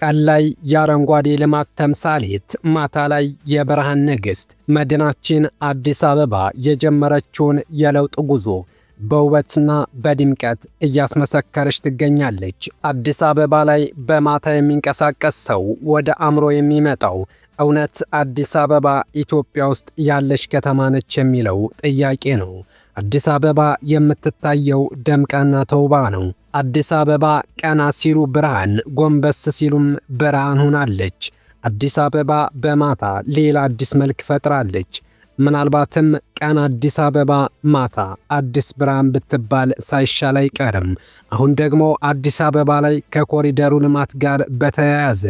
ቀን ላይ የአረንጓዴ ልማት ተምሳሌት፣ ማታ ላይ የብርሃን ንግሥት መዲናችን አዲስ አበባ የጀመረችውን የለውጥ ጉዞ በውበትና በድምቀት እያስመሰከረች ትገኛለች። አዲስ አበባ ላይ በማታ የሚንቀሳቀስ ሰው ወደ አእምሮ የሚመጣው እውነት አዲስ አበባ ኢትዮጵያ ውስጥ ያለች ከተማ ነች የሚለው ጥያቄ ነው። አዲስ አበባ የምትታየው ደምቃና ተውባ ነው። አዲስ አበባ ቀና ሲሉ ብርሃን፣ ጎንበስ ሲሉም ብርሃን ሆናለች። አዲስ አበባ በማታ ሌላ አዲስ መልክ ፈጥራለች። ምናልባትም ቀን አዲስ አበባ፣ ማታ አዲስ ብርሃን ብትባል ሳይሻል አይቀርም። አሁን ደግሞ አዲስ አበባ ላይ ከኮሪደሩ ልማት ጋር በተያያዘ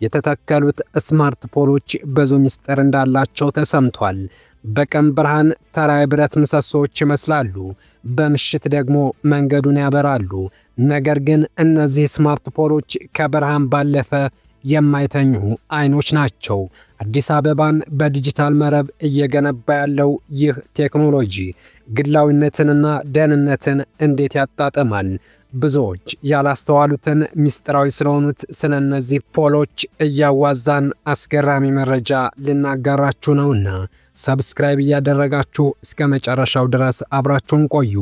የተተከሉት ስማርት ፖሎች ብዙ ምስጢር እንዳላቸው ተሰምቷል። በቀን ብርሃን ተራ የብረት ምሰሶዎች ይመስላሉ፣ በምሽት ደግሞ መንገዱን ያበራሉ። ነገር ግን እነዚህ ስማርት ፖሎች ከብርሃን ባለፈ የማይተኙ አይኖች ናቸው። አዲስ አበባን በዲጂታል መረብ እየገነባ ያለው ይህ ቴክኖሎጂ ግላዊነትንና ደህንነትን እንዴት ያጣጥማል? ብዙዎች ያላስተዋሉትን ምስጢራዊ ስለሆኑት ስለ እነዚህ ፖሎች እያዋዛን አስገራሚ መረጃ ልናጋራችሁ ነውና ሰብስክራይብ እያደረጋችሁ እስከ መጨረሻው ድረስ አብራችሁን ቆዩ።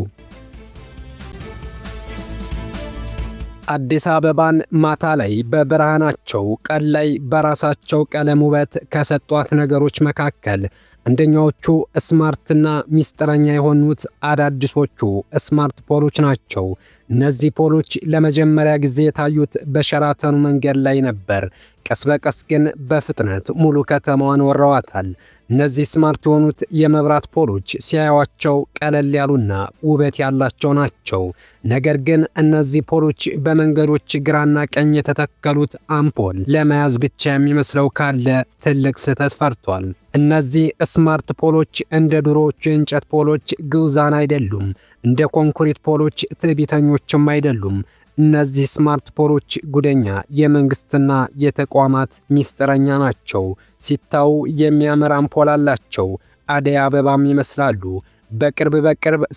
አዲስ አበባን ማታ ላይ በብርሃናቸው፣ ቀን ላይ በራሳቸው ቀለም ውበት ከሰጧት ነገሮች መካከል አንደኛዎቹ ስማርትና ሚስጥረኛ የሆኑት አዳዲሶቹ ስማርት ፖሎች ናቸው። እነዚህ ፖሎች ለመጀመሪያ ጊዜ የታዩት በሸራተኑ መንገድ ላይ ነበር። ቀስ በቀስ ግን በፍጥነት ሙሉ ከተማዋን ወረዋታል። እነዚህ ስማርት የሆኑት የመብራት ፖሎች ሲያዩዋቸው ቀለል ያሉና ውበት ያላቸው ናቸው። ነገር ግን እነዚህ ፖሎች በመንገዶች ግራና ቀኝ የተተከሉት አምፖል ለመያዝ ብቻ የሚመስለው ካለ ትልቅ ስህተት ፈርቷል። እነዚህ ስማርት ፖሎች እንደ ድሮዎቹ የእንጨት ፖሎች ግዑዛን አይደሉም። እንደ ኮንክሪት ፖሎች ትዕቢተኞችም አይደሉም። እነዚህ ስማርት ፖሎች ጉደኛ የመንግስትና የተቋማት ሚስጥረኛ ናቸው። ሲታዩ የሚያምር አምፖል አላቸው፣ አደይ አበባም ይመስላሉ። በቅርብ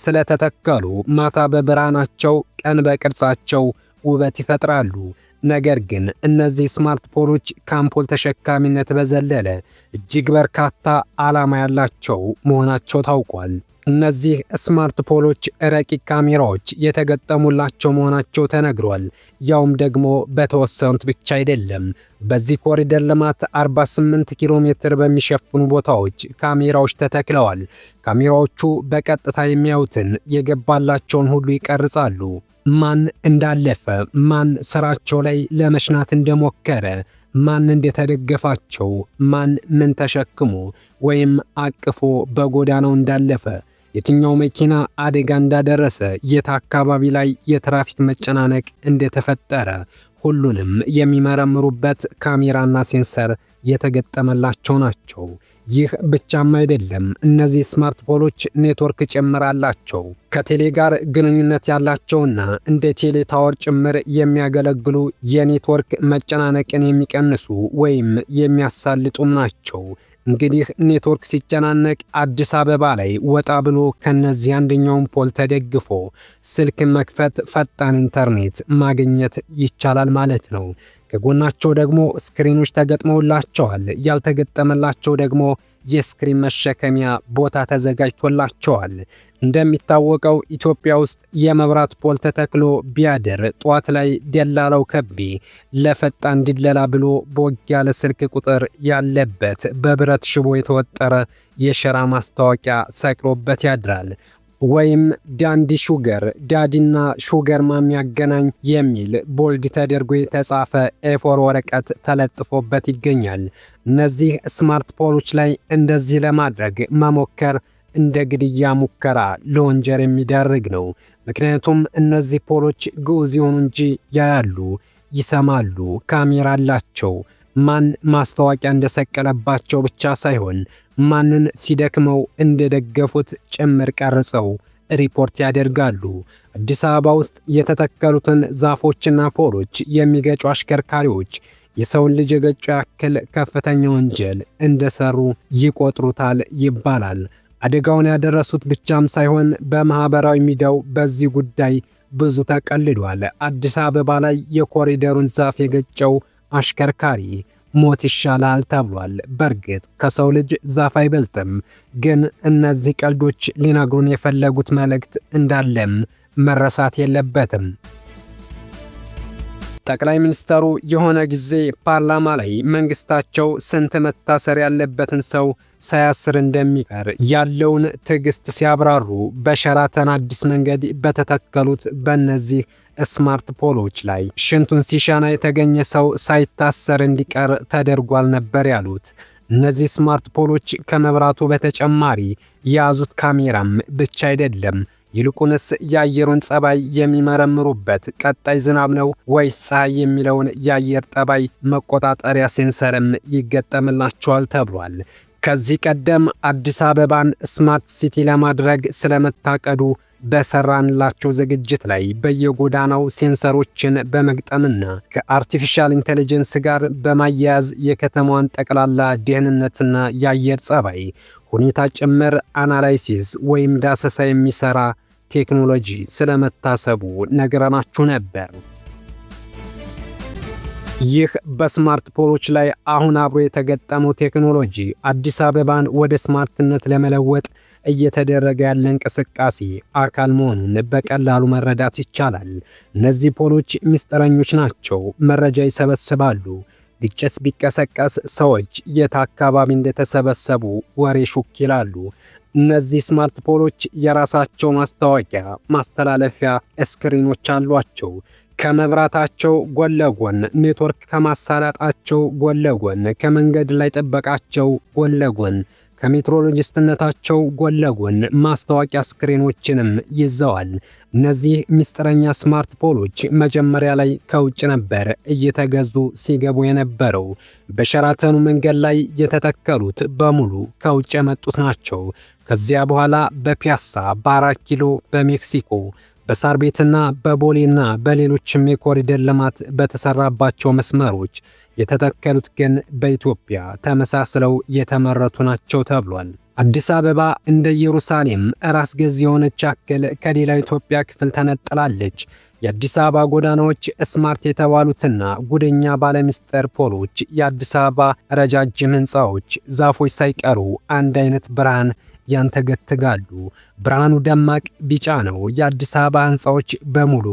ስለተተከሉ ማታ በብርሃናቸው፣ ቀን በቅርጻቸው ውበት ይፈጥራሉ። ነገር ግን እነዚህ ስማርት ፖሎች ከአምፖል ተሸካሚነት በዘለለ እጅግ በርካታ ዓላማ ያላቸው መሆናቸው ታውቋል። እነዚህ ስማርት ፖሎች ረቂቅ ካሜራዎች የተገጠሙላቸው መሆናቸው ተነግሯል። ያውም ደግሞ በተወሰኑት ብቻ አይደለም። በዚህ ኮሪደር ልማት 48 ኪሎ ሜትር በሚሸፍኑ ቦታዎች ካሜራዎች ተተክለዋል። ካሜራዎቹ በቀጥታ የሚያዩትን የገባላቸውን ሁሉ ይቀርጻሉ። ማን እንዳለፈ፣ ማን ስራቸው ላይ ለመሽናት እንደሞከረ፣ ማን እንደተደገፋቸው፣ ማን ምን ተሸክሞ ወይም አቅፎ በጎዳናው እንዳለፈ፣ የትኛው መኪና አደጋ እንዳደረሰ፣ የት አካባቢ ላይ የትራፊክ መጨናነቅ እንደተፈጠረ ሁሉንም የሚመረምሩበት ካሜራና ሴንሰር የተገጠመላቸው ናቸው። ይህ ብቻም አይደለም። እነዚህ ስማርት ፖሎች ኔትወርክ ጭምር አላቸው። ከቴሌ ጋር ግንኙነት ያላቸውና እንደ ቴሌ ታወር ጭምር የሚያገለግሉ የኔትወርክ መጨናነቅን የሚቀንሱ ወይም የሚያሳልጡም ናቸው። እንግዲህ ኔትወርክ ሲጨናነቅ አዲስ አበባ ላይ ወጣ ብሎ ከነዚህ አንደኛውን ፖል ተደግፎ ስልክ መክፈት፣ ፈጣን ኢንተርኔት ማግኘት ይቻላል ማለት ነው። ከጎናቸው ደግሞ ስክሪኖች ተገጥመውላቸዋል። ያልተገጠመላቸው ደግሞ የስክሪን መሸከሚያ ቦታ ተዘጋጅቶላቸዋል። እንደሚታወቀው ኢትዮጵያ ውስጥ የመብራት ፖል ተተክሎ ቢያድር ጧት ላይ ደላላው ከቤ ለፈጣን ድለላ ብሎ ቦግ ያለ ስልክ ቁጥር ያለበት በብረት ሽቦ የተወጠረ የሸራ ማስታወቂያ ሰቅሎበት ያድራል። ወይም ዳንዲ ሹገር፣ ዳዲና ሹገር ማሚያገናኝ የሚል ቦልድ ተደርጎ የተጻፈ ኤፎር ወረቀት ተለጥፎበት ይገኛል። እነዚህ ስማርት ፖሎች ላይ እንደዚህ ለማድረግ መሞከር እንደ ግድያ ሙከራ ለወንጀል የሚዳርግ ነው። ምክንያቱም እነዚህ ፖሎች ግዑዝ ይሆኑ እንጂ ያያሉ፣ ይሰማሉ፣ ካሜራ አላቸው። ማን ማስታወቂያ እንደሰቀለባቸው ብቻ ሳይሆን ማንን ሲደክመው እንደደገፉት ጭምር ቀርጸው ሪፖርት ያደርጋሉ። አዲስ አበባ ውስጥ የተተከሉትን ዛፎችና ፖሎች የሚገጩ አሽከርካሪዎች የሰውን ልጅ የገጩ ያክል ከፍተኛ ወንጀል እንደሰሩ ይቆጥሩታል ይባላል። አደጋውን ያደረሱት ብቻም ሳይሆን በማህበራዊ ሚዲያው በዚህ ጉዳይ ብዙ ተቀልዷል። አዲስ አበባ ላይ የኮሪደሩን ዛፍ የገጨው አሽከርካሪ ሞት ይሻላል ተብሏል። በእርግጥ ከሰው ልጅ ዛፍ አይበልጥም። ግን እነዚህ ቀልዶች ሊነግሩን የፈለጉት መልእክት እንዳለም መረሳት የለበትም። ጠቅላይ ሚኒስተሩ የሆነ ጊዜ ፓርላማ ላይ መንግስታቸው ስንት መታሰር ያለበትን ሰው ሳያስር እንደሚቀር ያለውን ትዕግስት ሲያብራሩ በሸራተን አዲስ መንገድ በተተከሉት በእነዚህ ስማርት ፖሎች ላይ ሽንቱን ሲሻና የተገኘ ሰው ሳይታሰር እንዲቀር ተደርጓል ነበር ያሉት። እነዚህ ስማርት ፖሎች ከመብራቱ በተጨማሪ የያዙት ካሜራም ብቻ አይደለም፣ ይልቁንስ የአየሩን ጸባይ የሚመረምሩበት ቀጣይ ዝናብ ነው ወይስ ፀሐይ የሚለውን የአየር ጠባይ መቆጣጠሪያ ሴንሰርም ይገጠምላቸዋል ተብሏል። ከዚህ ቀደም አዲስ አበባን ስማርት ሲቲ ለማድረግ ስለመታቀዱ በሰራንላቸው ዝግጅት ላይ በየጎዳናው ሴንሰሮችን በመግጠምና ከአርቲፊሻል ኢንተለጀንስ ጋር በማያያዝ የከተማዋን ጠቅላላ ደህንነትና የአየር ጸባይ ሁኔታ ጭምር አናላይሲስ ወይም ዳሰሳ የሚሰራ ቴክኖሎጂ ስለመታሰቡ ነግረናችሁ ነበር። ይህ በስማርት ፖሎች ላይ አሁን አብሮ የተገጠመው ቴክኖሎጂ አዲስ አበባን ወደ ስማርትነት ለመለወጥ እየተደረገ ያለ እንቅስቃሴ አካል መሆኑን በቀላሉ መረዳት ይቻላል። እነዚህ ፖሎች ምስጢረኞች ናቸው። መረጃ ይሰበስባሉ። ግጭት ቢቀሰቀስ ሰዎች የት አካባቢ እንደተሰበሰቡ ወሬ ሹክ ይላሉ። እነዚህ ስማርት ፖሎች የራሳቸው ማስታወቂያ ማስተላለፊያ ስክሪኖች አሏቸው። ከመብራታቸው ጎን ለጎን ኔትወርክ ከማሳለጣቸው ጎን ለጎን ከመንገድ ላይ ጥበቃቸው ጎን ለጎን ከሜትሮሎጂስትነታቸው ጎን ለጎን ማስታወቂያ ስክሪኖችንም ይዘዋል። እነዚህ ምስጢረኛ ስማርት ፖሎች መጀመሪያ ላይ ከውጭ ነበር እየተገዙ ሲገቡ የነበረው። በሸራተኑ መንገድ ላይ የተተከሉት በሙሉ ከውጭ የመጡት ናቸው። ከዚያ በኋላ በፒያሳ፣ በ4 ኪሎ፣ በሜክሲኮ፣ በሳር ቤትና በቦሌና በሌሎችም የኮሪደር ልማት በተሰራባቸው መስመሮች የተተከሉት ግን በኢትዮጵያ ተመሳስለው የተመረቱ ናቸው ተብሏል። አዲስ አበባ እንደ ኢየሩሳሌም ራስ ገዝ የሆነች ያክል ከሌላው ኢትዮጵያ ክፍል ተነጥላለች። የአዲስ አበባ ጎዳናዎች ስማርት የተባሉትና ጉደኛ ባለምስጢር ፖሎች፣ የአዲስ አበባ ረጃጅም ህንፃዎች፣ ዛፎች ሳይቀሩ አንድ አይነት ብርሃን ያንተገትጋሉ። ብርሃኑ ደማቅ ቢጫ ነው። የአዲስ አበባ ህንፃዎች በሙሉ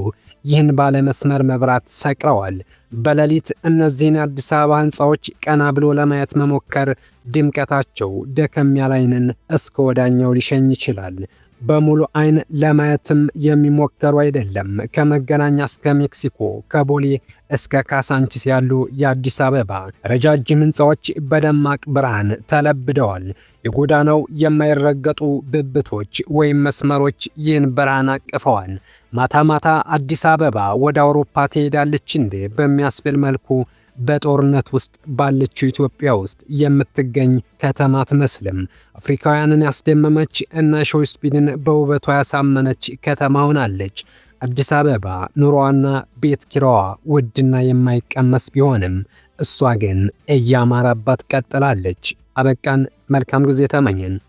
ይህን ባለመስመር መብራት ሰቅለዋል። በሌሊት እነዚህን የአዲስ አበባ ህንፃዎች ቀና ብሎ ለማየት መሞከር ድምቀታቸው ደከም ያለ ዓይንን እስከ ወዳኛው ሊሸኝ ይችላል። በሙሉ አይን ለማየትም የሚሞከሩ አይደለም። ከመገናኛ እስከ ሜክሲኮ፣ ከቦሌ እስከ ካሳንቺስ ያሉ የአዲስ አበባ ረጃጅም ህንፃዎች በደማቅ ብርሃን ተለብደዋል። የጎዳናው የማይረገጡ ብብቶች ወይም መስመሮች ይህን ብርሃን አቅፈዋል። ማታ ማታ አዲስ አበባ ወደ አውሮፓ ትሄዳለች እንዴ በሚያስብል መልኩ በጦርነት ውስጥ ባለችው ኢትዮጵያ ውስጥ የምትገኝ ከተማ አትመስልም። አፍሪካውያንን ያስደመመች እና ሾው ስፒድን በውበቷ ያሳመነች ከተማ ሆናለች። አዲስ አበባ ኑሮዋና ቤት ኪራዋ ውድና የማይቀመስ ቢሆንም እሷ ግን እያማራባት ቀጥላለች። አበቃን። መልካም ጊዜ ተመኘን።